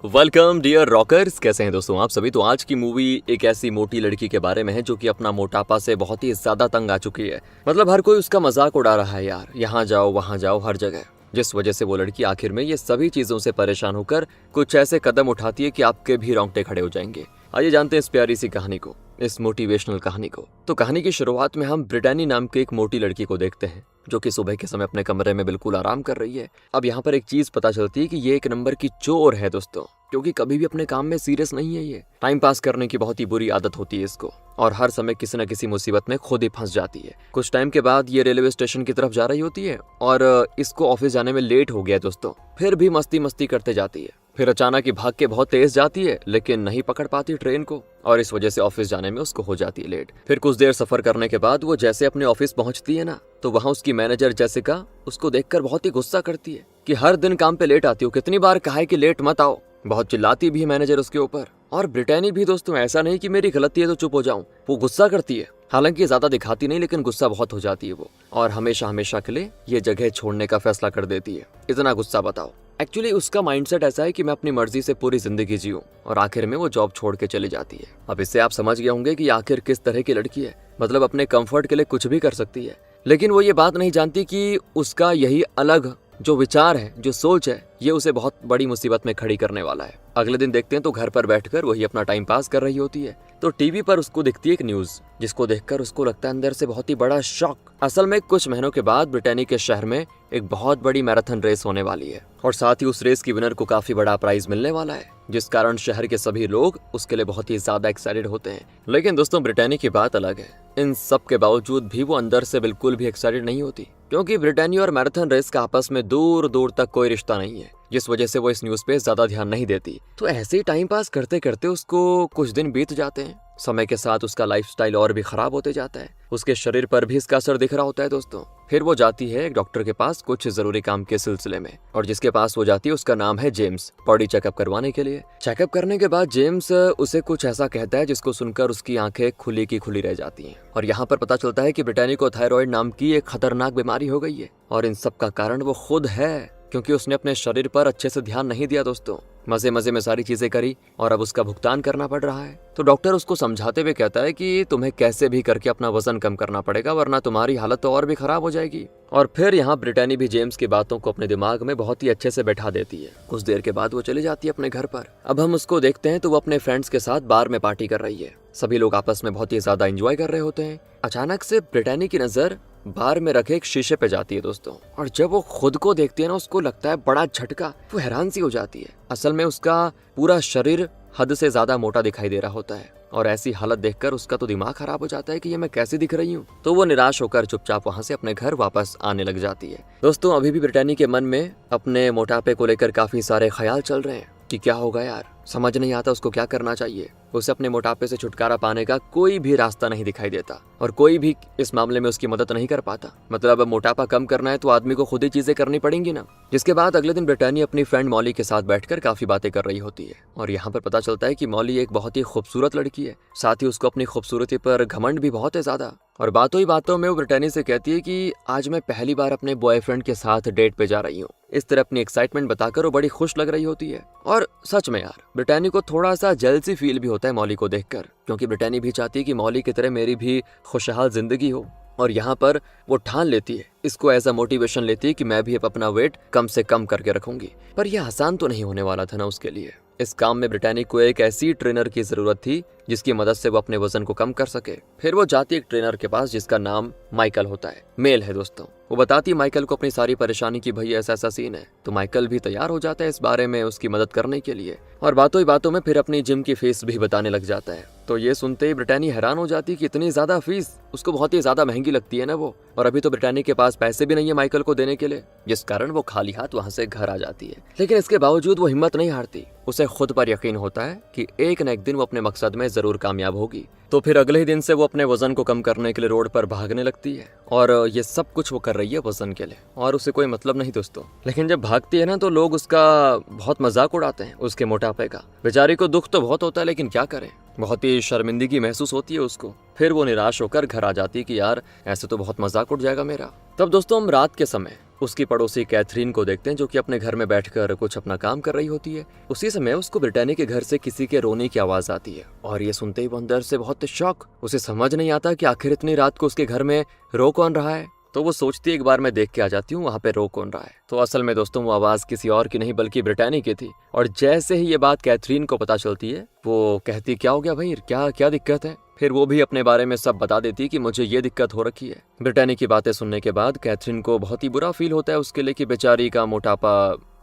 Welcome dear rockers, कैसे हैं दोस्तों आप सभी। तो आज की मूवी एक ऐसी मोटी लड़की के बारे में है जो कि अपना मोटापा से बहुत ही ज्यादा तंग आ चुकी है। मतलब हर कोई उसका मजाक उड़ा रहा है यार, यहाँ जाओ वहाँ जाओ हर जगह। जिस वजह से वो लड़की आखिर में ये सभी चीजों से परेशान होकर कुछ ऐसे कदम उठाती है कि आपके भी रोंगटे खड़े हो जाएंगे। आइए जानते हैं इस प्यारी सी कहानी को, इस मोटिवेशनल कहानी को। तो कहानी की शुरुआत में हम ब्रिटानी नाम के एक मोटी लड़की को देखते हैं जो कि सुबह के समय अपने कमरे में बिल्कुल आराम कर रही है। अब यहाँ पर एक चीज पता चलती है कि ये एक नंबर की चोर है दोस्तों, क्योंकि कभी भी अपने काम में सीरियस नहीं है। ये टाइम पास करने की बहुत ही बुरी आदत होती है इसको, और हर समय किसी न किसी मुसीबत में खुद ही फंस जाती है। कुछ टाइम के बाद ये रेलवे स्टेशन की तरफ जा रही होती है और इसको ऑफिस जाने में लेट हो गया दोस्तों। फिर भी मस्ती मस्ती करते जाती है। फिर अचानक ही भाग के बहुत तेज जाती है, लेकिन नहीं पकड़ पाती ट्रेन को, और इस वजह से ऑफिस जाने में उसको हो जाती है लेट। फिर कुछ देर सफर करने के बाद वो जैसे अपने ऑफिस पहुंचती है ना, तो वहां उसकी मैनेजर जेसिका उसको देखकर बहुत ही गुस्सा करती है कि हर दिन काम पे लेट आती हो, कितनी बार कहा है कि लेट मत आओ। बहुत चिल्लाती भी है मैनेजर उसके ऊपर। और ब्रिटानी भी दोस्तों ऐसा नहीं कि मेरी गलती है तो चुप हो जाऊं, वो गुस्सा करती है। हालांकि ज्यादा दिखाती नहीं, लेकिन गुस्सा बहुत हो जाती है वो, और हमेशा हमेशा के लिए ये जगह छोड़ने का फैसला कर देती है। इतना गुस्सा बताओ। एक्चुअली उसका माइंडसेट ऐसा है कि मैं अपनी मर्जी से पूरी जिंदगी जीऊं, और आखिर में वो जॉब छोड़ के चली जाती है। अब इससे आप समझ गए होंगे कि आखिर किस तरह की लड़की है। मतलब अपने कंफर्ट के लिए कुछ भी कर सकती है, लेकिन वो ये बात नहीं जानती कि उसका यही अलग जो विचार है, जो सोच है, ये उसे बहुत बड़ी मुसीबत में खड़ी करने वाला है। अगले दिन देखते हैं तो घर पर बैठकर वही अपना टाइम पास कर रही होती है, तो टीवी पर उसको दिखती है एक न्यूज, जिसको देखकर उसको लगता है अंदर से बहुत ही बड़ा शॉक। असल में कुछ महीनों के बाद ब्रिटेनी के शहर में एक बहुत बड़ी मैराथन रेस होने वाली है, और साथ ही उस रेस की विनर को काफी बड़ा प्राइज मिलने वाला है, जिस कारण शहर के सभी लोग उसके लिए बहुत ही ज्यादा एक्साइटेड होते हैं। लेकिन दोस्तों ब्रिटेनी की बात अलग है। इन सब के बावजूद भी वो अंदर से बिल्कुल भी एक्साइटेड नहीं होती, क्योंकि ब्रिटेनी और मैराथन रेस का आपस में दूर दूर तक कोई रिश्ता नहीं है, जिस वजह से वो इस न्यूज पे ज्यादा ध्यान नहीं देती। तो ऐसे ही टाइम पास करते करते उसको कुछ दिन बीत जाते हैं। समय के साथ उसका लाइफस्टाइल और भी खराब होते जाता है, उसके शरीर पर भी इसका असर दिख रहा होता है दोस्तों। फिर वो जाती है एक डॉक्टर के पास कुछ जरूरी काम के सिलसिले में, और जिसके पास वो जाती है उसका नाम है जेम्स, बॉडी चेकअप करवाने के लिए। चेकअप करने के बाद जेम्स उसे कुछ ऐसा कहता है जिसको सुनकर उसकी आंखें खुली की खुली रह जाती हैं। और यहाँ पर पता चलता है कि ब्रिटानी को थायराइड नाम की एक खतरनाक बीमारी हो गई है, और इन सब का कारण वो खुद है, क्योंकि उसने अपने शरीर पर अच्छे से ध्यान नहीं दिया दोस्तों। मजे मजे में सारी चीजें करी और अब उसका भुगतान करना पड़ रहा है। तो डॉक्टर उसको समझाते हुए कहता है कि तुम्हें कैसे भी करके अपना वजन कम करना पड़ेगा, वरना तुम्हारी हालत तो और भी खराब हो जाएगी। और फिर यहाँ ब्रिटानी भी जेम्स की बातों को अपने दिमाग में बहुत ही अच्छे से बैठा देती है। कुछ देर के बाद वो चली जाती है अपने घर पर। अब हम उसको देखते हैं तो वो अपने फ्रेंड्स के साथ बार में पार्टी कर रही है। सभी लोग आपस में बहुत ही ज्यादा एंजॉय कर रहे होते हैं। अचानक से ब्रिटानी की नजर बार में रखे एक शीशे पे जाती है दोस्तों, और जब वो खुद को देखती है ना, उसको लगता है बड़ा झटका। वो हैरान सी हो जाती है। असल में उसका पूरा शरीर हद से ज्यादा मोटा दिखाई दे रहा होता है, और ऐसी हालत देखकर उसका तो दिमाग खराब हो जाता है कि ये मैं कैसे दिख रही हूँ। तो वो निराश होकर चुपचाप वहाँ से अपने घर वापस आने लग जाती है। दोस्तों अभी भी ब्रिटानी के मन में अपने मोटापे को लेकर काफी सारे ख्याल चल रहे हैं कि क्या होगा यार, समझ नहीं आता उसको क्या करना चाहिए। उसे अपने मोटापे से छुटकारा पाने का कोई भी रास्ता नहीं दिखाई देता, और कोई भी इस मामले में उसकी मदद नहीं कर पाता। मतलब अब मोटापा कम करना है तो आदमी को खुद ही चीजें करनी पड़ेंगी ना। जिसके बाद अगले दिन ब्रिटानी अपनी फ्रेंड मॉली के साथ बैठकर काफी बातें कर रही होती है, और यहाँ पर पता चलता है कि मॉली एक बहुत ही खूबसूरत लड़की है। साथ ही उसको अपनी खूबसूरती पर घमंड भी बहुत है ज्यादा। और बातों ही बातों में वो ब्रिटानी से कहती है कि आज मैं पहली बार अपने बॉयफ्रेंड के साथ डेट पे जा रही हूँ। इस तरह अपनी एक्साइटमेंट बताकर वो बड़ी खुश लग रही होती है। और सच में यार ब्रिटानी को थोड़ा सा जेलसी फील भी होता है मॉली को देखकर, क्योंकि ब्रिटानी भी चाहती है कि मॉली की तरह मेरी भी खुशहाल जिंदगी हो। और यहाँ पर वो ठान लेती है, इसको एज अ मोटिवेशन लेती है कि मैं भी अब अपना वेट कम से कम करके रखूंगी। पर यह आसान तो नहीं होने वाला था ना उसके लिए। इस काम में ब्रिटानी को एक ऐसी ट्रेनर की जरूरत थी जिसकी मदद से वो अपने वजन को कम कर सके। फिर वो जाती है एक ट्रेनर के पास जिसका नाम माइकल होता है, मेल है दोस्तों। वो बताती है माइकल को अपनी सारी परेशानी की, भैया ऐसा ऐसा सीन है। तो माइकल भी तैयार हो जाता है इस बारे में उसकी मदद करने के लिए, और बातों ही बातों में फिर अपनी जिम की फीस भी बताने लग जाता है। तो ये सुनते ही ब्रिटानी हैरान हो जाती है कि इतनी ज्यादा फीस उसको बहुत ही ज्यादा महंगी लगती है ना वो। और अभी तो ब्रिटानी के पास पैसे भी नहीं है माइकल को देने के लिए, जिस कारण वो खाली हाथ वहां से घर आ जाती है। लेकिन इसके बावजूद वो हिम्मत नहीं हारती। उसे खुद पर यकीन होता है कि एक न एक दिन वो अपने मकसद में जरूर कामयाब होगी। तो फिर अगले ही दिन से वो अपने वजन को कम करने के लिए रोड पर भागने लगती है, और ये सब कुछ वो कर रही है वजन के लिए, और उसे कोई मतलब नहीं दोस्तों। लेकिन जब भागती है ना तो लोग उसका बहुत मजाक उड़ाते हैं, उसके मोटापे का। बेचारी को दुख तो बहुत होता है, लेकिन क्या करें, बहुत ही शर्मिंदगी महसूस होती है उसको। फिर वो निराश होकर घर आ जाती कि यार ऐसे तो बहुत मजाक उड़ जाएगा मेरा। तब दोस्तों हम रात के समय उसकी पड़ोसी कैथरीन को देखते हैं जो कि अपने घर में बैठकर कुछ अपना काम कर रही होती है। उसी समय उसको ब्रिटानी के घर से किसी के रोने की आवाज आती है और ये सुनते ही वो अंदर से बहुत शॉक, उसे समझ नहीं आता कि आखिर इतनी रात को उसके घर में रो कौन रहा है। तो वो सोचती है एक बार मैं देख के आ जाती हूँ वहाँ पे रो कौन रहा है। तो असल में दोस्तों वो आवाज किसी और की नहीं बल्कि ब्रिटानी की थी। और जैसे ही ये बात कैथरीन को पता चलती है वो कहती क्या हो गया भाई, क्या क्या दिक्कत है। फिर वो भी अपने बारे में सब बता देती है कि मुझे ये दिक्कत हो रखी है। ब्रिटानी की बातें सुनने के बाद कैथरीन को बहुत ही बुरा फील होता है उसके लिए कि बेचारी का मोटापा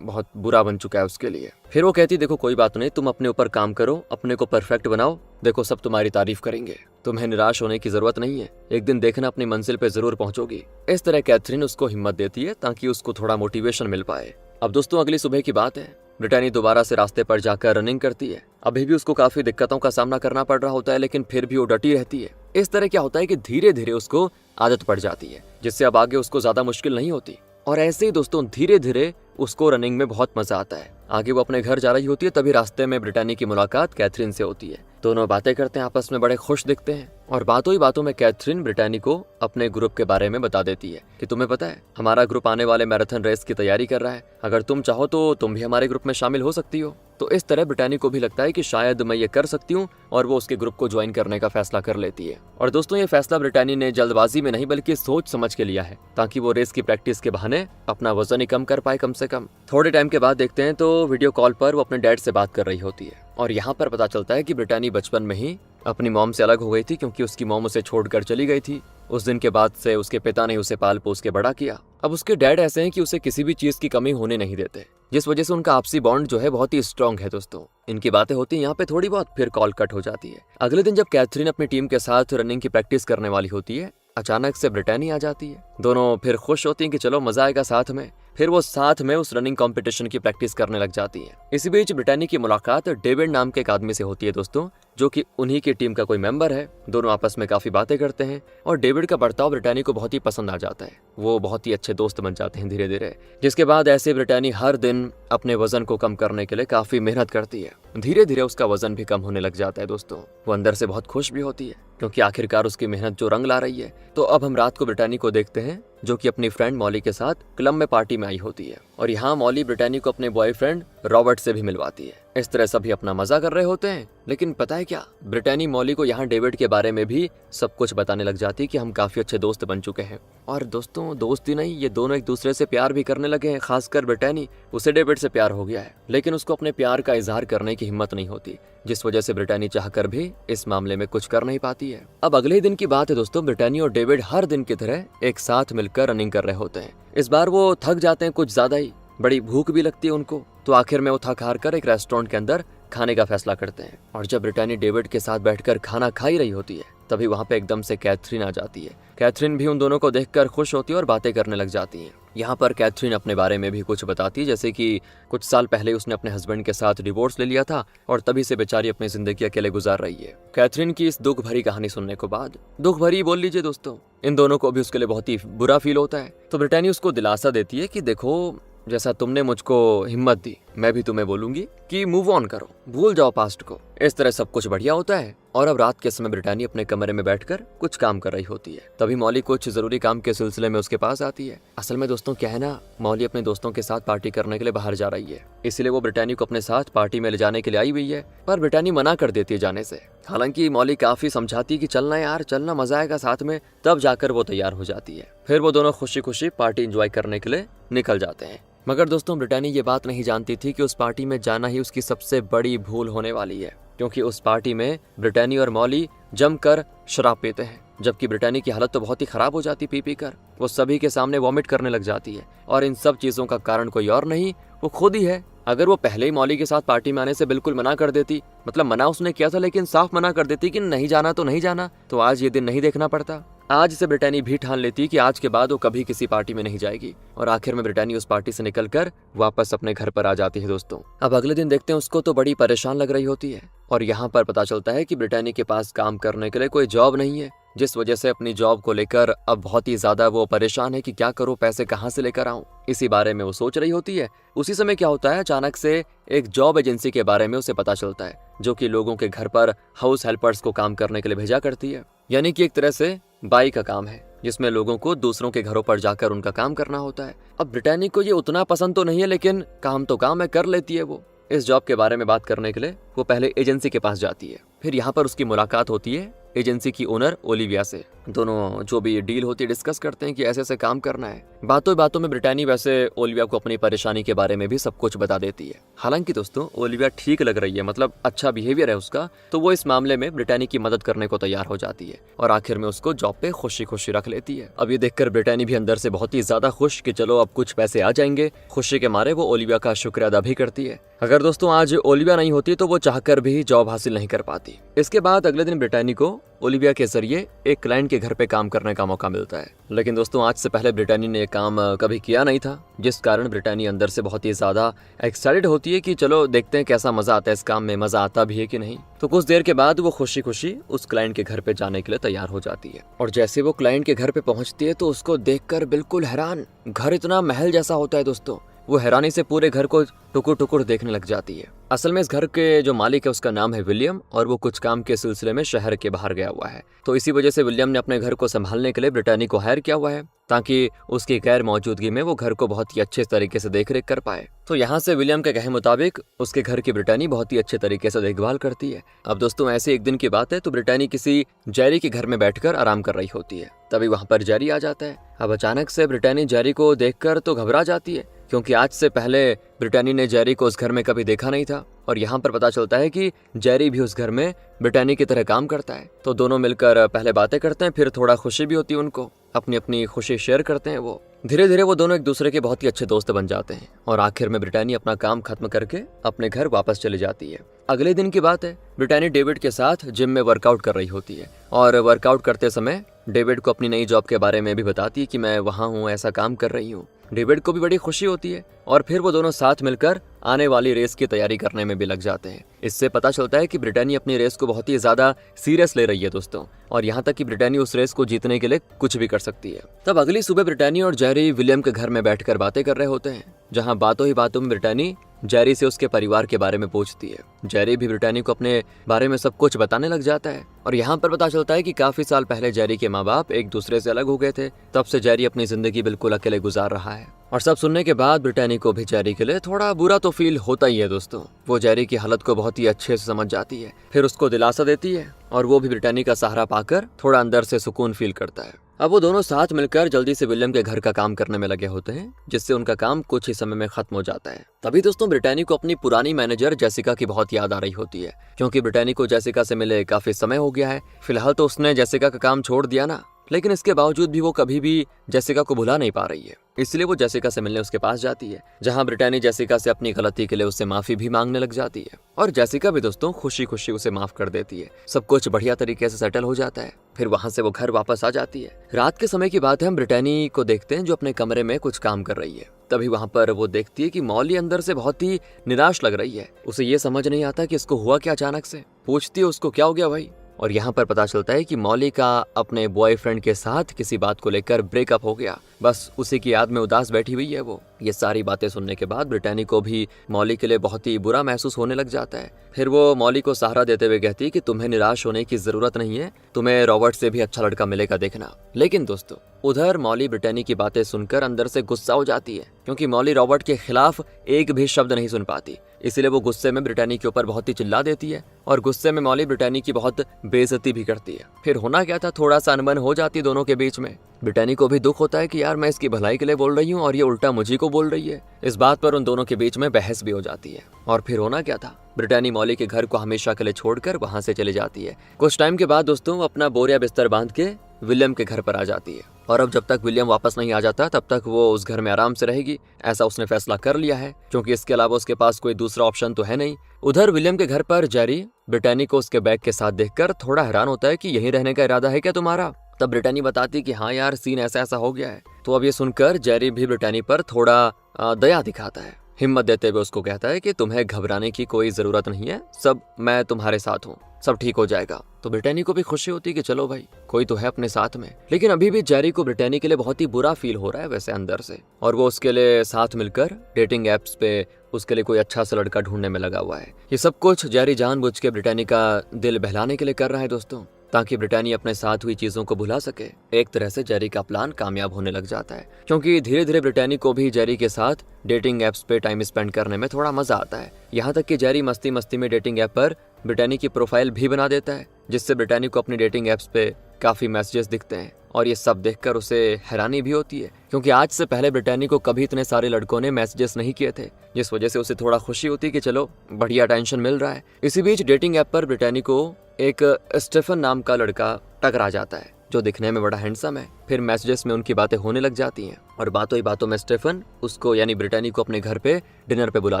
बहुत बुरा बन चुका है उसके लिए। फिर वो कहती देखो कोई बात नहीं, तुम अपने ऊपर काम करो, अपने को परफेक्ट बनाओ, देखो सब तुम्हारी तारीफ करेंगे, तुम्हें निराश होने की जरूरत नहीं है, एक दिन देखना अपनी मंजिल पे जरूर पहुंचोगी। इस तरह कैथरीन उसको हिम्मत देती है ताकि उसको थोड़ा मोटिवेशन मिल पाए। अब दोस्तों अगली सुबह की बात है, ब्रिटानी दोबारा से रास्ते पर जाकर रनिंग करती है। अभी भी उसको काफी दिक्कतों का सामना करना पड़ रहा होता है लेकिन फिर भी वो डटी रहती है। इस तरह क्या होता है कि धीरे धीरे उसको आदत पड़ जाती है जिससे अब आगे उसको ज्यादा मुश्किल नहीं होती। और ऐसे ही दोस्तों धीरे धीरे उसको रनिंग में बहुत मजा आता है। आगे वो अपने घर जा रही होती है तभी रास्ते में ब्रिटानी की मुलाकात कैथरीन से होती है। दोनों बातें करते हैं, आपस में बड़े खुश दिखते हैं और बातों ही बातों में कैथरीन ब्रिटानी को अपने ग्रुप के बारे में बता देती है कि तुम्हें पता है हमारा ग्रुप आने वाले मैराथन रेस की तैयारी कर रहा है, अगर तुम चाहो तो तुम भी हमारे ग्रुप में शामिल हो सकती हो। तो इस तरह ब्रिटानी को भी लगता है कि शायद मैं ये कर सकती हूँ और वो उसके ग्रुप को ज्वाइन करने का फैसला कर लेती है। और दोस्तों ये फैसला ब्रिटानी ने जल्दबाजी में नहीं बल्कि सोच समझ के लिया है ताकि वो रेस की प्रैक्टिस के बहाने अपना वजन ही कम कर पाए कम से कम। थोड़े टाइम के बाद देखते हैं तो वीडियो कॉल पर वो अपने डैड से बात कर रही होती है और यहाँ पर पता चलता है कि ब्रिटानी बचपन में ही अपनी मॉम से अलग हो गई थी क्योंकि उसकी मॉम उसे छोड़कर चली गई थी। उस दिन के बाद से उसके पिता ने उसे पाल पोस के बड़ा किया। अब उसके डैड ऐसे हैं कि उसे किसी भी चीज की कमी होने नहीं देते, जिस वजह से उनका आपसी बॉन्ड जो है बहुत ही स्ट्रांग है। दोस्तों इनकी बातें होती हैं यहाँ पे थोड़ी बहुत, फिर कॉल कट हो जाती है। अगले दिन जब कैथरीन अपनी टीम के साथ रनिंग की प्रैक्टिस करने वाली होती है अचानक से ब्रिटानी आ जाती है। दोनों फिर खुश होती हैं कि चलो मजा आएगा साथ में। फिर वो साथ में उस रनिंग कंपटीशन की प्रैक्टिस करने लग जाती है। इसी बीच ब्रिटानी की मुलाकात डेविड नाम के एक आदमी से होती है दोस्तों, जो कि उन्हीं की टीम का कोई मेंबर है। दोनों आपस में काफी बातें करते हैं और डेविड का बर्ताव ब्रिटानी को बहुत ही पसंद आ जाता है। वो बहुत ही अच्छे दोस्त बन जाते हैं धीरे धीरे, जिसके बाद ऐसे ब्रिटानी हर दिन अपने वजन को कम करने के लिए काफी मेहनत करती है। धीरे धीरे उसका वजन भी कम होने लग जाता है। दोस्तों वो अंदर से बहुत खुश भी होती है क्योंकि आखिरकार उसकी मेहनत जो रंग ला रही है। तो अब हम रात को ब्रिटानी को देखते हैं जो कि अपनी फ्रेंड मॉली के साथ क्लब में पार्टी में आई होती है और यहाँ मॉली ब्रिटानी को अपने बॉयफ्रेंड रॉबर्ट से भी मिलवाती है। इस तरह सभी अपना मजा कर रहे होते हैं लेकिन पता है क्या, ब्रिटानी मॉली को यहाँ डेविड के बारे में भी सब कुछ बताने लग जाती है कि हम काफी अच्छे दोस्त बन चुके हैं। और दोस्तों दोस्ती नहीं, ये दोनों एक दूसरे से प्यार भी करने लगे हैं। खासकर ब्रिटानी, उसे डेविड से प्यार हो गया है लेकिन उसको अपने प्यार का इजहार करने की हिम्मत नहीं होती, जिस वजह से ब्रिटानी चाहकर भी इस मामले में कुछ कर नहीं पाती है। अब अगले दिन की बात है दोस्तों, ब्रिटानी और डेविड हर दिन की तरह एक साथ मिलकर रनिंग कर रहे होते हैं। इस बार वो थक जाते हैं कुछ ज्यादा ही, बड़ी भूख भी लगती है उनको। तो आखिर में वो थक हार कर एक रेस्टोरेंट के अंदर खाने का फैसला करते हैं और जब ब्रिटानी डेविड के साथ बैठकर खाना खा ही रही होती है तभी वहाँ पे एकदम से कैथरीन आ जाती है। कैथरीन भी उन दोनों को देखकर खुश होती है और बातें करने लग जाती हैं। यहाँ पर कैथरीन अपने बारे में भी कुछ बताती है, जैसे कि कुछ साल पहले उसने अपने हस्बैंड के साथ डिवोर्स ले लिया था और तभी से बेचारी अपनी जिंदगी अकेले गुजार रही है। कैथरीन की इस दुख भरी कहानी सुनने के बाद, दुख भरी बोल लीजिए दोस्तों, इन दोनों को भी उसके लिए बहुत ही बुरा फील होता है। तो ब्रिटानी उसको दिलासा देती है कि देखो जैसा तुमने मुझको हिम्मत दी, मैं भी तुम्हें बोलूंगी कि मूव ऑन करो, भूल जाओ पास्ट को। इस तरह सब कुछ बढ़िया होता है और अब रात के समय ब्रिटानी अपने कमरे में बैठकर कुछ काम कर रही होती है। तभी मॉली कुछ जरूरी काम के सिलसिले में उसके पास आती है। असल में दोस्तों क्या है ना, मॉली अपने दोस्तों के साथ पार्टी करने के लिए बाहर जा रही है, इसलिए वो ब्रिटानी को अपने साथ पार्टी में ले जाने के लिए आई हुई है, पर ब्रिटानी मना कर देती है जाने से। हालांकि मॉली काफी समझाती है कि चलना यार, चलना, मजा आएगा साथ में, तब जाकर वो तैयार हो जाती है। फिर वो दोनों खुशी खुशी पार्टी एंजॉय करने के लिए निकल जाते हैं। मगर दोस्तों ब्रिटानी ये बात नहीं जानती थी कि उस पार्टी में जाना ही उसकी सबसे बड़ी भूल होने वाली है, क्योंकि उस पार्टी में ब्रिटानी और मॉली जमकर शराब पीते हैं। जबकि ब्रिटानी की हालत तो बहुत ही खराब हो जाती पी कर, वो सभी के सामने वॉमिट करने लग जाती है और इन सब चीजों का कारण कोई और नहीं, वो खुद ही है। अगर वो पहले ही मॉली के साथ पार्टी में आने से बिल्कुल मना कर देती, मतलब मना उसने किया था लेकिन साफ मना कर देती कि नहीं जाना तो नहीं जाना, तो आज ये दिन नहीं देखना पड़ता। आज से ब्रिटानी भी ठान लेती कि आज के बाद वो कभी किसी पार्टी में नहीं जाएगी और आखिर में ब्रिटानी उस पार्टी से निकलकर वापस अपने घर पर आ जाती है। दोस्तों अब अगले दिन देखते हैं उसको तो बड़ी परेशान लग रही होती है और यहाँ पर पता चलता है कि ब्रिटानी के पास काम करने के लिए कोई जॉब नहीं है, जिस वजह से अपनी जॉब को लेकर अब बहुत ही ज्यादा वो परेशान है कि क्या करूं, पैसे कहां से लेकर आऊं। इसी बारे में वो सोच रही होती है। उसी समय क्या होता है, अचानक से एक जॉब एजेंसी के बारे में उसे पता चलता है, जो कि लोगों के घर पर हाउस हेल्पर्स को काम करने के लिए भेजा करती है। यानी कि एक तरह से बाई का काम है, जिसमें लोगों को दूसरों के घरों पर जाकर उनका काम करना होता है। अब ब्रिटानी को ये उतना पसंद तो नहीं है, लेकिन काम तो काम है, कर लेती है वो। इस जॉब के बारे में बात करने के लिए वो पहले एजेंसी के पास जाती है। फिर यहाँ पर उसकी मुलाकात होती है एजेंसी की ओनर ओलिविया से। दोनों जो भी डील होती है डिस्कस करते हैं कि ऐसे ऐसे काम करना है। बातों बातों में ब्रिटानी वैसे ओलिविया को अपनी परेशानी के बारे में भी सब कुछ बता देती है। हालांकि दोस्तों ओलिविया ठीक लग रही है, मतलब अच्छा बिहेवियर है उसका, तो वो इस मामले में ब्रिटानी की मदद करने को तैयार हो जाती है और आखिर में उसको जॉब पे खुशी खुशी रख लेती है। अब ये देखकर ब्रिटानी भी अंदर से बहुत ही ज्यादा खुश कि चलो अब कुछ पैसे आ जाएंगे। खुशी के मारे वो ओलिविया का शुक्रिया अदा भी करती है। अगर दोस्तों आज ओलिविया नहीं होती तो वो चाहकर भी जॉब हासिल नहीं कर पाती। इसके बाद अगले दिन ब्रिटानी को ओलिविया के जरिए एक क्लाइंट के घर पे काम करने का मौका मिलता है। लेकिन दोस्तों आज से पहले ब्रिटानी ने काम कभी किया नहीं था, जिस कारण ब्रिटानी अंदर से बहुत ही ज्यादा एक्साइटेड होती है कि चलो देखते हैं कैसा मजा आता है इस काम में, मजा आता भी है कि नहीं। तो कुछ देर के बाद वो खुशी खुशी उस क्लाइंट के घर पे जाने के लिए तैयार हो जाती है। और जैसे वो क्लाइंट के घर पे पहुंचती है तो उसको देखकर बिल्कुल हैरान, घर इतना महल जैसा होता है दोस्तों। वो हैरानी से पूरे घर को टुकुर टुकुर देखने लग जाती है। असल में इस घर के जो मालिक है उसका नाम है विलियम, और वो कुछ काम के सिलसिले में शहर के बाहर गया हुआ है। तो इसी वजह से विलियम ने अपने घर को संभालने के लिए ब्रिटानी को हायर किया हुआ है, ताकि उसकी गैर मौजूदगी में वो घर को बहुत ही अच्छे तरीके से देख रेख कर पाए। तो यहाँ से विलियम के कहे मुताबिक उसके घर की ब्रिटानी बहुत ही अच्छे तरीके से देखभाल करती है। अब दोस्तों ऐसे एक दिन की बात है तो ब्रिटानी किसी जेरी के घर में बैठकर आराम कर रही होती है। तभी वहाँ पर जेरी आ जाता है। अब अचानक से ब्रिटानी जेरी को देखकर तो घबरा जाती है, क्योंकि आज से पहले ब्रिटानी ने जेरी को उस घर में कभी देखा नहीं था। और यहाँ पर पता चलता है कि जेरी भी उस घर में ब्रिटानी की तरह काम करता है। तो दोनों मिलकर पहले बातें करते हैं, फिर थोड़ा खुशी भी होती है उनको, अपनी अपनी खुशी शेयर करते हैं। वो धीरे धीरे वो दोनों एक दूसरे के बहुत ही अच्छे दोस्त बन जाते हैं और आखिर में ब्रिटानी अपना काम खत्म करके अपने घर वापस चली जाती है। अगले दिन की बात है, ब्रिटानी डेविड के साथ जिम में वर्कआउट कर रही होती है और वर्कआउट करते समय डेविड को अपनी नई जॉब के बारे में भी बताती है कि मैं वहाँ हूँ, ऐसा काम कर रही हूँ। डेविड को भी बड़ी खुशी होती है और फिर वो दोनों साथ मिलकर आने वाली रेस की तैयारी करने में भी लग जाते हैं। इससे पता चलता है कि ब्रिटानी अपनी रेस को बहुत ही ज्यादा सीरियस ले रही है दोस्तों, और यहाँ तक कि ब्रिटानी उस रेस को जीतने के लिए कुछ भी कर सकती है। तब अगली सुबह ब्रिटानी और जेरी विलियम के घर में बैठकर बातें कर रहे होते हैं, जहाँ बातों ही बातों में ब्रिटानी जेरी से उसके परिवार के बारे में पूछती है। जेरी भी ब्रिटानी को अपने बारे में सब कुछ बताने लग जाता है और यहाँ पर पता चलता है कि काफी साल पहले जेरी के माँ बाप एक दूसरे से अलग हो गए थे। तब से जेरी अपनी जिंदगी बिल्कुल अकेले गुजार रहा है। और सब सुनने के बाद ब्रिटानी को भी जेरी के लिए थोड़ा बुरा तो फील होता ही है दोस्तों। वो जेरी की हालत को बहुत ही अच्छे से समझ जाती है, फिर उसको दिलासा देती है और वो भी ब्रिटानी का सहारा पाकर थोड़ा अंदर से सुकून फील करता है। अब वो दोनों साथ मिलकर जल्दी से विलियम के घर का काम करने में लगे होते हैं, जिससे उनका काम कुछ ही समय में खत्म हो जाता है। तभी दोस्तों ब्रिटानी को अपनी पुरानी मैनेजर जेसिका की बहुत याद आ रही होती है, क्योंकि ब्रिटानी को जेसिका से मिले काफी समय हो गया है। फिलहाल तो उसने जेसिका का काम छोड़ दिया ना, लेकिन इसके बावजूद भी वो कभी भी जेसिका को भुला नहीं पा रही है। इसलिए वो जेसिका से मिलने उसके पास जाती है, जहां ब्रिटानी जेसिका से अपनी गलती के लिए उससे माफी भी मांगने लग जाती है और जेसिका भी दोस्तों खुशी खुशी उसे माफ कर देती है। सब कुछ बढ़िया तरीके से सेटल हो जाता है। फिर वहां से वो घर वापस आ जाती है। रात के समय की बात है, हम ब्रिटानी को देखते हैं जो अपने कमरे में कुछ काम कर रही है। तभी वहां पर वो देखती है कि मॉली अंदर से बहुत ही निराश लग रही है। उसे ये समझ नहीं आता कि इसको हुआ क्या। अचानक से पूछती है उसको क्या हो गया भाई, और यहाँ पर पता चलता है कि मॉली का अपने बॉयफ्रेंड के साथ किसी बात को लेकर ब्रेकअप हो गया, बस उसी की याद में उदास बैठी हुई है वो। ये सारी बातें सुनने के बाद ब्रिटानी को भी मॉली के लिए बहुत ही बुरा महसूस होने लग जाता है। फिर वो मॉली को सहारा देते हुए कहती है कि तुम्हें निराश होने की जरूरत नहीं है, तुम्हें रॉबर्ट से भी अच्छा लड़का मिलेगा देखना। लेकिन दोस्तों उधर मॉली ब्रिटानी की बातें सुनकर अंदर से गुस्सा हो जाती है, क्योंकि मॉली रॉबर्ट के खिलाफ एक भी शब्द नहीं सुन पाती। इसलिए वो गुस्से में ब्रिटानी के ऊपर बहुत ही चिल्ला देती है और गुस्से में मॉली ब्रिटानी की बहुत बेइज्जती भी करती है। फिर होना क्या था, थोड़ा सा अनबन हो जाती दोनों के बीच में। ब्रिटानी को भी दुख होता है कि यार मैं इसकी भलाई के लिए बोल रही हूँ और ये उल्टा मुझे को बोल रही है। इस बात पर उन दोनों के बीच में बहस भी हो जाती है। और फिर होना क्या था, ब्रिटानी मॉली के घर को हमेशा के लिए छोड़कर वहां से चली जाती है। कुछ टाइम के बाद दोस्तों अपना बोरिया बिस्तर बांध के विलियम के घर पर आ जाती है और अब जब तक विलियम वापस नहीं आ जाता तब तक वो उस घर में आराम से रहेगी, ऐसा उसने फैसला कर लिया है, क्योंकि इसके अलावा उसके पास कोई दूसरा ऑप्शन तो है नहीं। उधर विलियम के घर पर जेरी ब्रिटानी को उसके बैग के साथ देखकर थोड़ा हैरान होता है कि यहीं रहने का इरादा है क्या तुम्हारा। तब ब्रिटानी बताती कि हाँ यार सीन ऐसा ऐसा हो गया है। तो अब ये सुनकर जेरी भी ब्रिटानी पर थोड़ा दया दिखाता है। हिम्मत देते हुए उसको कहता है कि तुम्हें घबराने की कोई जरूरत नहीं है, सब मैं तुम्हारे साथ हूँ, सब ठीक हो जाएगा। तो ब्रिटानी को भी खुशी होती कि चलो भाई कोई तो है अपने साथ में। लेकिन अभी भी जेरी को ब्रिटानी के लिए बहुत ही बुरा फील हो रहा है वैसे अंदर से, और वो उसके लिए साथ मिलकर डेटिंग एप्स पे उसके लिए कोई अच्छा सा लड़का ढूंढने में लगा हुआ है। ये सब कुछ जेरी जानबूझ के ब्रिटानी का दिल बहलाने के लिए कर रहा है दोस्तों, ताकि ब्रिटानी अपने साथ हुई चीजों को भुला सके। एक तरह से जेरी का प्लान कामयाब होने लग जाता है, क्योंकि धीरे धीरे ब्रिटानी को भी जेरी के साथ डेटिंग एप्स पे टाइम स्पेंड करने में थोड़ा मजा आता है। यहाँ तक कि जेरी मस्ती मस्ती में डेटिंग ऐप पर ब्रिटानी की प्रोफाइल भी बना देता है, जिससे ब्रिटानी को अपनी डेटिंग एप्स पे काफी मैसेजेस दिखते हैं। और ये सब देखकर उसे हैरानी भी होती है, क्योंकि आज से पहले ब्रिटानी को कभी इतने सारे लड़कों ने मैसेजेस नहीं किए थे, जिस वजह से उसे थोड़ा खुशी होती कि चलो बढ़िया अटेंशन मिल रहा है। इसी बीच डेटिंग ऐप पर ब्रिटानी को एक स्टेफन नाम का लड़का टकरा जाता है, जो दिखने में बड़ा हैंडसम है। फिर मैसेजेस में उनकी बातें होने लग जाती हैं, और बातों ही बातों में स्टेफन उसको यानी ब्रिटानी को अपने घर पे डिनर पे बुला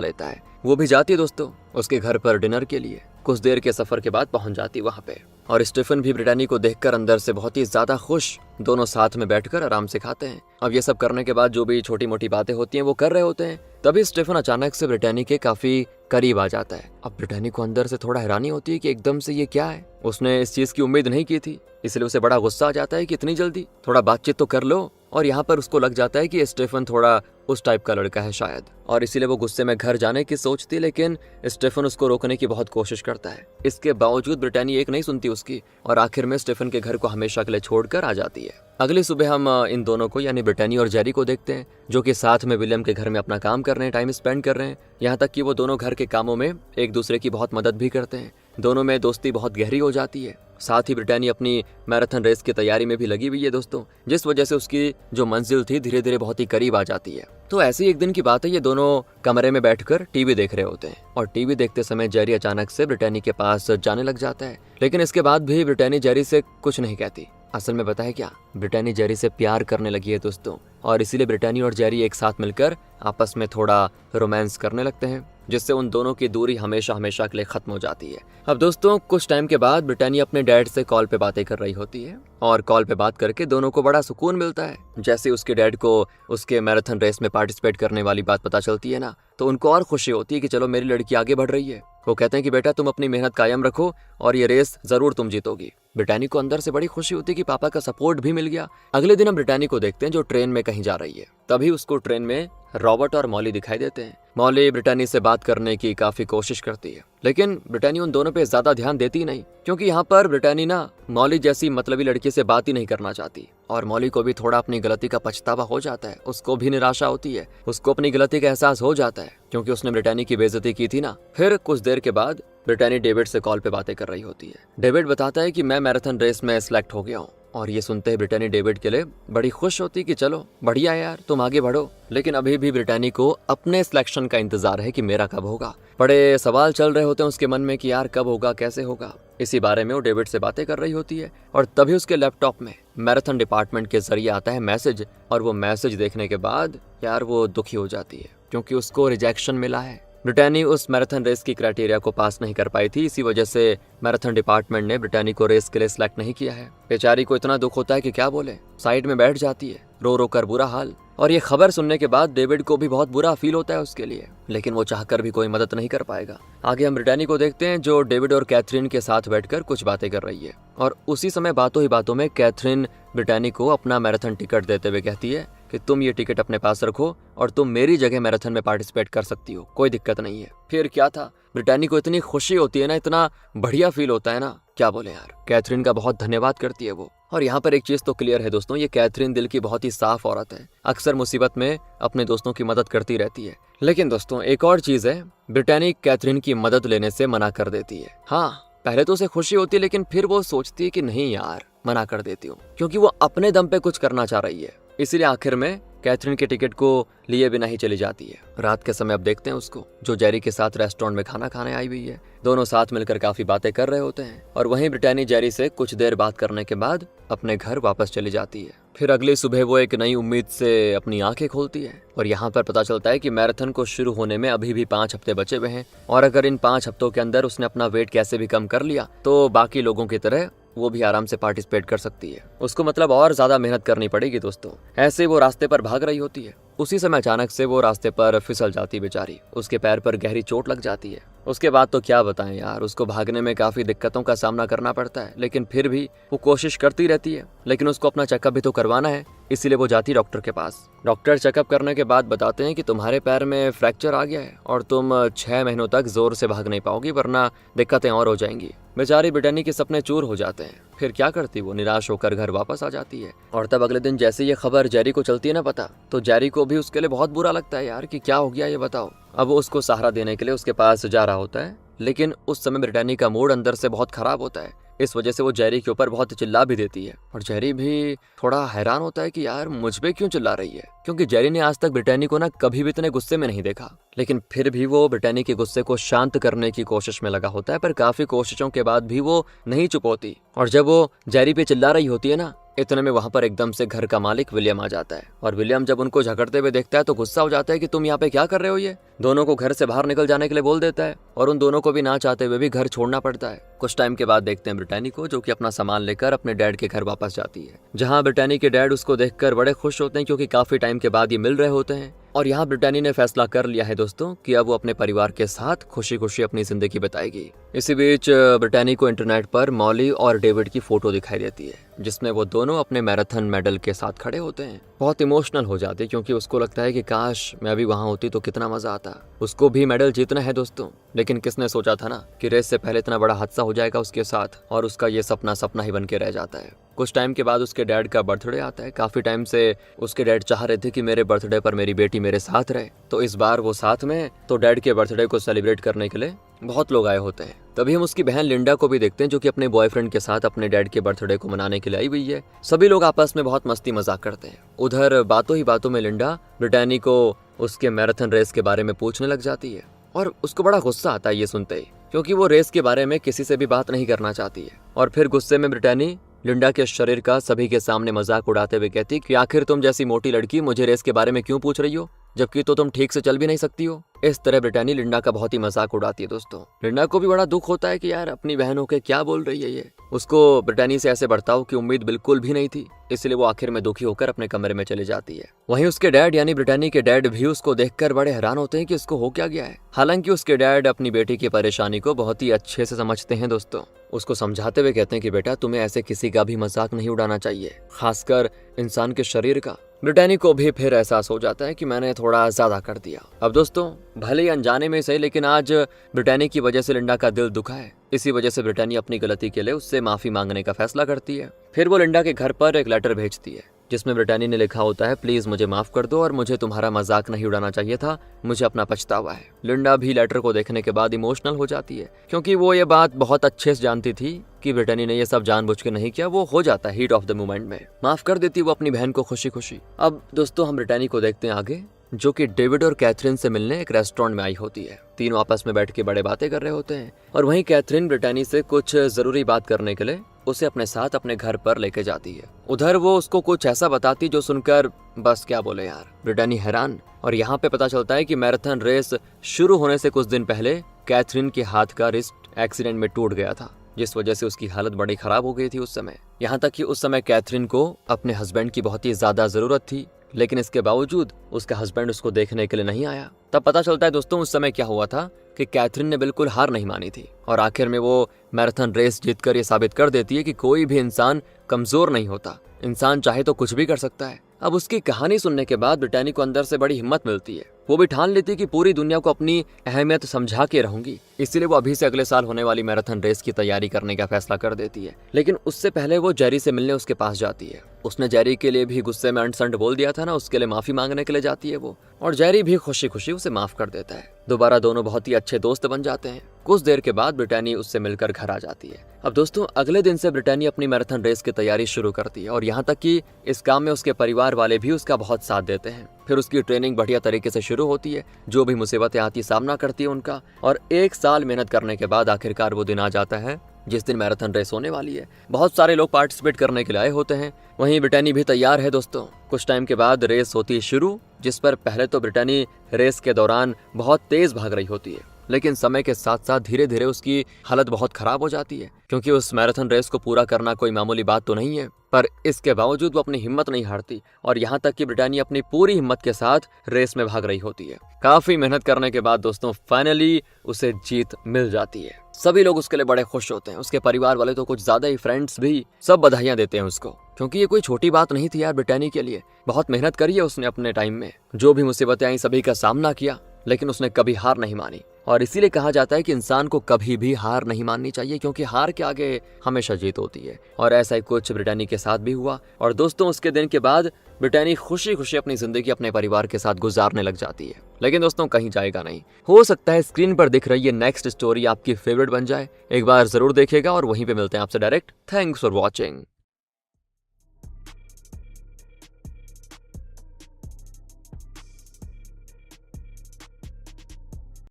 लेता है। वो भी जाती है दोस्तों उसके घर पर डिनर के लिए। कुछ देर के सफर के बाद पहुंच जाती वहां पे, और स्टेफन भी ब्रिटानी को देखकर अंदर से बहुत ही ज्यादा खुश। दोनों साथ में बैठकर आराम से खाते हैं। अब ये सब करने के बाद जो भी छोटी मोटी बातें होती हैं वो कर रहे होते हैं। तभी स्टेफन अचानक से ब्रिटानी के काफी करीब आ जाता है। अब ब्रिटानी को अंदर से थोड़ा हैरानी होती है कि एकदम से ये क्या है। उसने इस चीज की उम्मीद नहीं की थी, इसलिए उसे बड़ा गुस्सा आ जाता है कि इतनी जल्दी, थोड़ा बातचीत तो कर लो। और यहाँ पर उसको लग जाता है कि स्टेफन थोड़ा उस टाइप का लड़का है शायद, और इसीलिए वो गुस्से में घर जाने की सोचती, लेकिन स्टेफन उसको रोकने की बहुत कोशिश करता है। इसके बावजूद ब्रिटानी एक नहीं सुनती उसकी, और आखिर में स्टेफन के घर को हमेशा के लिए छोड़कर आ जाती है। अगली सुबह हम इन दोनों को यानी ब्रिटानी और जेरी को देखते हैं, जो कि साथ में विलियम के घर में अपना काम कर रहे हैं, टाइम स्पेंड कर रहे हैं। यहाँ तक कि वो दोनों घर के कामों में एक दूसरे की बहुत मदद भी करते हैं। दोनों में दोस्ती बहुत गहरी हो जाती है। साथ ही ब्रिटानी अपनी मैराथन रेस की तैयारी में भी लगी हुई है दोस्तों, जिस वजह से उसकी जो मंजिल थी धीरे धीरे बहुत ही करीब आ जाती है। तो ऐसी एक दिन की बात है, ये दोनों कमरे में बैठकर टीवी देख रहे होते हैं, और टीवी देखते समय जेरी अचानक से ब्रिटानी के पास जाने लग जाता है। लेकिन इसके बाद भी ब्रिटानी जेरी से कुछ नहीं कहती। असल में पता है क्या, ब्रिटानी जेरी से प्यार करने लगी है दोस्तों, और इसीलिए ब्रिटानी और जेरी एक साथ मिलकर आपस में थोड़ा रोमांस करने लगते हैं, जिससे उन दोनों की दूरी हमेशा हमेशा के लिए खत्म हो जाती है। अब दोस्तों कुछ टाइम के बाद ब्रिटानी अपने डैड से कॉल पे बातें कर रही होती है, और कॉल पे बात करके दोनों को बड़ा सुकून मिलता है। जैसे उसके डैड को उसके मैराथन रेस में पार्टिसिपेट करने वाली बात पता चलती है ना, तो उनको और खुशी होती है कि चलो मेरी लड़की आगे बढ़ रही है। वो कहते हैं कि बेटा तुम अपनी मेहनत कायम रखो और ये रेस जरूर तुम जीतोगी। ब्रिटानी को अंदर से बड़ी खुशी होती है कि पापा का सपोर्ट भी मिल गया। अगले दिन हम ब्रिटानी को देखते हैं जो ट्रेन में कहीं जा रही है। तभी उसको ट्रेन में रॉबर्ट और मॉली दिखाई देते हैं। मॉली ब्रिटानी से बात करने की काफी कोशिश करती है, लेकिन ब्रिटानी उन दोनों पे ज्यादा ध्यान देती नहीं, क्योंकि यहाँ पर ब्रिटानी ना मॉली जैसी मतलबी लड़की से बात ही नहीं करना चाहती। और मॉली को भी थोड़ा अपनी गलती का पछतावा हो जाता है, उसको भी निराशा होती है, उसको अपनी गलती का एहसास हो जाता है, क्योंकि उसने ब्रिटानी की बेइज्जती की थी ना। फिर कुछ देर के बाद ब्रिटानी डेविड से कॉल पे बातें कर रही होती है। डेविड बताता है कि मैं मैराथन रेस में सिलेक्ट हो गया हूँ, और ये सुनते ही ब्रिटानी डेविड के लिए बड़ी खुश होती कि चलो बढ़िया यार तुम आगे बढ़ो। लेकिन अभी भी ब्रिटानी को अपने सिलेक्शन का इंतजार है कि मेरा कब होगा। बड़े सवाल चल रहे होते हैं उसके मन में कि यार कब होगा, कैसे होगा। इसी बारे में वो डेविड से बातें कर रही होती है, और तभी उसके लैपटॉप में मैराथन डिपार्टमेंट के जरिए आता है मैसेज, और वो मैसेज देखने के बाद यार वो दुखी हो जाती है, क्योंकि उसको रिजेक्शन मिला है। ब्रिटानी उस मैराथन रेस की क्राइटेरिया को पास नहीं कर पाई थी, इसी वजह से मैराथन डिपार्टमेंट ने ब्रिटानी को रेस के लिए सिलेक्ट नहीं किया है। बेचारी को इतना दुख होता है कि क्या बोले, साइड में बैठ जाती है, रो रो कर बुरा हाल। और ये खबर सुनने के बाद डेविड को भी बहुत बुरा फील होता है उसके लिए, लेकिन वो चाहकर भी कोई मदद नहीं कर पाएगा। आगे हम ब्रिटानी को देखते हैं जो डेविड और कैथरीन के साथ बैठकर कुछ बातें कर रही है, और उसी समय बातों ही बातों में कैथरीन ब्रिटानी को अपना मैराथन टिकट देते हुए कहती है कि तुम ये टिकट अपने पास रखो और तुम मेरी जगह मैराथन में पार्टिसिपेट कर सकती हो, कोई दिक्कत नहीं है। फिर क्या था, ब्रिटानी को इतनी खुशी होती है ना, इतना बढ़िया फील होता है ना, क्या बोले यार। कैथरीन का बहुत धन्यवाद करती है वो। और यहाँ पर एक चीज तो क्लियर है दोस्तों, ये कैथरीन दिल की बहुत ही साफ औरत है, अक्सर मुसीबत में अपने दोस्तों की मदद करती रहती है। लेकिन दोस्तों एक और चीज है, ब्रिटानी कैथरीन की मदद लेने से मना कर देती है। हाँ, पहले तो उसे खुशी होती है, लेकिन फिर वो सोचती है कि नहीं यार मना कर देती हूँ, क्योंकि वो अपने दम पे कुछ करना चाह रही है। इसीलिए आखिर में कैथरीन के टिकट को लिए बिना ही चली जाती है। रात के समय अब देखते हैं उसको जो जेरी के साथ रेस्टोरेंट में खाना खाने आई हुई है। दोनों साथ मिलकर काफी बातें कर रहे होते हैं, और वहीं ब्रिटानी जेरी से कुछ देर बात करने के बाद अपने घर वापस चली जाती है। फिर अगली सुबह वो एक नई उम्मीद से अपनी आंखें खोलती है, और यहाँ पर पता चलता है कि मैराथन को शुरू होने में अभी भी 5 हफ्ते बचे हुए हैं, और अगर इन 5 हफ्तों के अंदर उसने अपना वेट कैसे भी कम कर लिया तो बाकी लोगों की तरह वो भी आराम से पार्टिसिपेट कर सकती है। उसको मतलब और ज्यादा मेहनत करनी पड़ेगी दोस्तों। ऐसे वो रास्ते पर भाग रही होती है, उसी समय अचानक से वो रास्ते पर फिसल जाती बेचारी, उसके पैर पर गहरी चोट लग जाती है। उसके बाद तो क्या बताएं यार, उसको भागने में काफी दिक्कतों का सामना करना पड़ता है, लेकिन फिर भी वो कोशिश करती रहती है। लेकिन उसको अपना चेकअप भी तो करवाना है, इसीलिए वो जाती डॉक्टर के पास। डॉक्टर चेकअप करने के बाद बताते हैं कि तुम्हारे पैर में फ्रैक्चर आ गया है और तुम 6 महीनों तक जोर से भाग नहीं पाओगी, वरना दिक्कतें और हो जाएंगी। बेचारी ब्रिटानी के सपने चूर हो जाते हैं। फिर क्या करती, वो निराश होकर घर वापस आ जाती है। और तब अगले दिन जैसे ये खबर जेरी को चलती है ना पता, तो जेरी को भी उसके लिए बहुत बुरा लगता है यार कि क्या हो गया ये बताओ। अब वो उसको सहारा देने के लिए उसके पास जा रहा होता है, लेकिन उस समय ब्रिटानी का मूड अंदर से बहुत खराब होता है। इस वजह से वो जेरी के ऊपर बहुत चिल्ला भी देती है और जेरी भी थोड़ा हैरान होता है कि यार मुझ पे क्यों चिल्ला रही है, क्योंकि जेरी ने आज तक ब्रिटानी को ना कभी भी इतने गुस्से में नहीं देखा। लेकिन फिर भी वो ब्रिटानी के गुस्से को शांत करने की कोशिश में लगा होता है, पर काफी कोशिशों के बाद भी वो नहीं चुप होती। और जब वो जेरी पे चिल्ला रही होती है ना, इतने में वहां पर एकदम से घर का मालिक विलियम आ जाता है। और विलियम जब उनको झगड़ते हुए देखता है तो गुस्सा हो जाता है कि तुम यहाँ पे क्या कर रहे हो। ये दोनों को घर से बाहर निकल जाने के लिए बोल देता है और उन दोनों को भी ना चाहते हुए भी घर छोड़ना पड़ता है। कुछ टाइम के बाद देखते हैं ब्रिटानी को, जो कि अपना सामान लेकर अपने डैड के घर वापस जाती है, जहाँ ब्रिटानी के डैड उसको देखकर बड़े खुश होते हैं, क्योंकि काफी टाइम के बाद ये मिल रहे होते हैं। और यहाँ ब्रिटानी ने फैसला कर लिया है दोस्तों कि अब वो अपने परिवार के साथ खुशी खुशी अपनी जिंदगी बिताएगी। इसी बीच ब्रिटानी को इंटरनेट पर मॉली और डेविड की फोटो दिखाई देती है, जिसमें वो दोनों अपने मैराथन मेडल के साथ खड़े होते हैं। बहुत इमोशनल हो जाती है, क्योंकि उसको लगता है कि काश मैं भी वहां होती तो कितना मजा आता। उसको भी मेडल जीतना है दोस्तों, लेकिन किसने सोचा था ना कि रेस से पहले इतना बड़ा हादसा हो जाएगा उसके साथ, और उसका ये सपना सपना ही बन के रह जाता है। कुछ टाइम के बाद उसके डैड का बर्थडे आता है। काफी टाइम से उसके डैड चाह रहे थे कि मेरे बर्थडे पर मेरी बेटी मेरे साथ रहे, तो इस बार वो साथ में, तो डैड के बर्थडे को सेलिब्रेट करने के लिए बहुत लोग आए होते हैं। तभी हम उसकी बहन लिंडा को भी देखते हैं, जो कि अपने बॉयफ्रेंड के साथ अपने डैड के बर्थडे को मनाने के लिए आई हुई है। सभी लोग आपस में बहुत मस्ती मजाक करते हैं। उधर बातों ही बातों में लिंडा ब्रिटानी को उसके मैराथन रेस के बारे में पूछने लग जाती है, और उसको बड़ा गुस्सा आता है ये सुनते ही, क्योंकि वो रेस के बारे में किसी से भी बात नहीं करना चाहती है। और फिर गुस्से में ब्रिटानी लिंडा के शरीर का सभी के सामने मजाक उड़ाते हुए कहती कि आखिर तुम जैसी मोटी लड़की मुझे रेस के बारे में क्यों पूछ रही हो, जबकि तो तुम ठीक से चल भी नहीं सकती हो। इस तरह ब्रिटानी लिंडा का बहुत ही मजाक उड़ाती है दोस्तों। लिंडा को भी बड़ा दुख होता है कि यार अपनी बहन होके क्या बोल रही है ये। उसको ब्रिटानी से ऐसे बर्ताव की उम्मीद बिल्कुल भी नहीं थी, इसलिए वो आखिर में दुखी होकर अपने कमरे में चली जाती है। वहीं उसके डैड यानी ब्रिटानी के डैड भी उसको देखकर बड़े हैरान होते हैं कि इसको हो क्या गया है। हालांकि उसके डैड अपनी बेटी की परेशानी को बहुत ही अच्छे से समझते हैं दोस्तों। उसको समझाते हुए कहते हैं कि बेटा तुम्हें ऐसे किसी का भी मजाक नहीं उड़ाना चाहिए, खासकर इंसान के शरीर का। ब्रिटानी को भी फिर एहसास हो जाता है कि मैंने थोड़ा ज्यादा कर दिया। अब दोस्तों भले ही अनजाने में सही, लेकिन आज ब्रिटानी की वजह से लिंडा का दिल दुखा है। इसी वजह से ब्रिटानी अपनी गलती के लिए उससे माफी मांगने का फैसला करती है। फिर वो लिंडा के घर पर एक लेटर भेजती है, जिसमें ब्रिटानी ने लिखा होता है प्लीज मुझे माफ कर दो और मुझे तुम्हारा मजाक नहीं उड़ाना चाहिए था, मुझे अपना पछतावा है। लिंडा भी लेटर को देखने के बाद इमोशनल हो जाती है, क्योंकि वो ये बात बहुत अच्छे से जानती थी कि ब्रिटानी ने ये सब जानबूझ के नहीं किया। वो हो जाता है हीट ऑफ द मोमेंट में, माफ कर देती वो अपनी बहन को खुशी खुशी। अब दोस्तों हम ब्रिटानी को देखते हैं आगे, जो कि डेविड और कैथरीन से मिलने एक रेस्टोरेंट में आई होती है। तीनों आपस में बैठ के बड़े बातें कर रहे होते हैं, और वहीं कैथरीन ब्रिटानी से कुछ जरूरी बात करने के लिए उसे अपने साथ अपने घर पर लेके जाती है। उधर वो उसको कुछ ऐसा बताती जो सुनकर बस क्या बोले यार, ब्रिटानी हैरान। और यहाँ पे पता चलता है कि मैराथन रेस शुरू होने से कुछ दिन पहले कैथरीन के हाथ का रिस्ट एक्सीडेंट में टूट गया था, जिस वजह से उसकी हालत बड़ी खराब हो गई थी उस समय। यहाँ तक कि उस समय कैथरीन को अपने हस्बैंड की बहुत ही ज्यादा जरूरत थी, लेकिन इसके बावजूद उसका हस्बैंड उसको देखने के लिए नहीं आया। तब पता चलता है दोस्तों उस समय क्या हुआ था कि कैथरीन ने बिल्कुल हार नहीं मानी थी, और आखिर में वो मैराथन रेस जीतकर ये साबित कर देती है कि कोई भी इंसान कमजोर नहीं होता, इंसान चाहे तो कुछ भी कर सकता है। अब उसकी कहानी सुनने के बाद ब्रिटानी को अंदर से बड़ी हिम्मत मिलती है। वो भी ठान लेती है कि पूरी दुनिया को अपनी अहमियत समझा के रहूंगी, इसीलिए वो अभी से अगले साल होने वाली मैराथन रेस की तैयारी करने का फैसला कर देती है। लेकिन उससे पहले वो जेरी से मिलने उसके पास जाती है। उसने जेरी के लिए भी गुस्से में अंट-संट बोल दिया था ना, उसके लिए माफी मांगने के लिए जाती है वो, और जेरी भी खुशी खुशी उसे माफ कर देता है। दोबारा दोनों बहुत ही अच्छे दोस्त बन जाते हैं। कुछ देर के बाद ब्रिटानी उससे मिलकर घर आ जाती है। अब दोस्तों अगले दिन से ब्रिटानी अपनी मैराथन रेस की तैयारी शुरू करती है, और यहाँ तक कि इस काम में उसके परिवार वाले भी उसका बहुत साथ देते हैं। फिर उसकी ट्रेनिंग बढ़िया तरीके से शुरू होती है, जो भी मुसीबतें आती सामना करती है उनका, और 1 साल मेहनत करने के बाद आखिरकार वो दिन आ जाता है जिस दिन मैराथन रेस होने वाली है। बहुत सारे लोग पार्टिसिपेट करने के लिए आए होते हैं। वहीं ब्रिटानी भी तैयार है दोस्तों। कुछ टाइम के बाद रेस होती है शुरू, जिस पर पहले तो ब्रिटानी रेस के दौरान बहुत तेज भाग रही होती है, लेकिन समय के साथ साथ धीरे धीरे उसकी हालत बहुत खराब हो जाती है, क्योंकि उस मैराथन रेस को पूरा करना कोई मामूली बात तो नहीं है। पर इसके बावजूद वो अपनी हिम्मत नहीं हारती और यहाँ तक कि ब्रिटानिया अपनी पूरी हिम्मत के साथ रेस में भाग रही होती है। काफी मेहनत करने के बाद दोस्तों फाइनली उसे जीत मिल जाती है। सभी लोग उसके लिए बड़े खुश होते हैं, उसके परिवार वाले तो कुछ ज्यादा ही, फ्रेंड्स भी, सब बधाइयां देते हैं उसको, क्योंकि ये कोई छोटी बात नहीं थी यार ब्रिटानिया के लिए। बहुत मेहनत करी है उसने अपने टाइम में, जो भी मुसीबतें आई सभी का सामना किया, लेकिन उसने कभी हार नहीं मानी। और इसीलिए कहा जाता है कि इंसान को कभी भी हार नहीं माननी चाहिए, क्योंकि हार के आगे हमेशा जीत होती है। और ऐसा ही कुछ ब्रिटानिया के साथ भी हुआ। और दोस्तों उसके दिन के बाद ब्रिटानिया खुशी खुशी अपनी जिंदगी अपने परिवार के साथ गुजारने लग जाती है। लेकिन दोस्तों कहीं जाएगा नहीं। हो सकता है स्क्रीन पर दिख रही है नेक्स्ट स्टोरी आपकी फेवरेट बन जाए। एक बार जरूर देखिएगा और वहीं पे मिलते हैं आपसे डायरेक्ट। Thanks for watching.